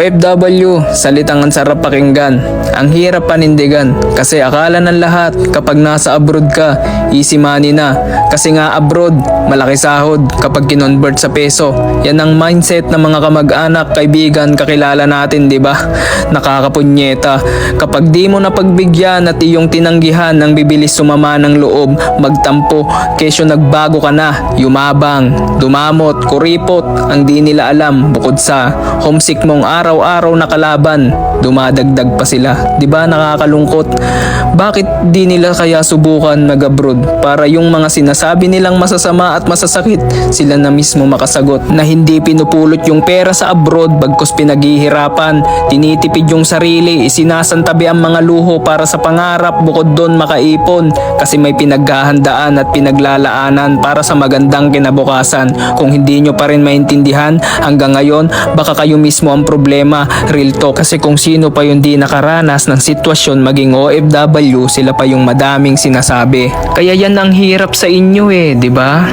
OFW, salitang ang sarap pakinggan, ang hirap panindigan. Kasi akala ng lahat kapag nasa abroad ka, easy money na. Kasi nga abroad, malaki sahod kapag kinonvert sa peso. Yan ang mindset ng mga kamag-anak, kaibigan, kakilala natin, di ba? Nakakapunyeta. Kapag di mo napagbigyan at iyong tinanggihan, ang bibilis sumama ng loob, magtampo, kesyo nagbago ka na, yumabang, dumamot, kuripot, ang di nila alam, bukod sa homesick mong araw-araw na kalaban, dumadagdag pa sila. Di ba nakakalungkot? Bakit di nila kaya subukan mag-abroad para yung mga sinasabi nilang masasama at masasakit, sila na mismo makasagot na hindi pinupulot yung pera sa abroad bagkus pinaghihirapan, tinitipid yung sarili, isinasantabi ang mga luho para sa pangarap, bukod doon makaipon kasi may pinaghahandaan at pinaglalaanan para sa magandang kinabukasan. Kung hindi nyo pa rin maintindihan hanggang ngayon, baka kayo mismo ang problema. Real talk, kasi kung sino pa yung di nakaranas ng sitwasyon maging OFW, sila pa yung madaming sinasabi. Kaya yan ang hirap sa inyo di ba?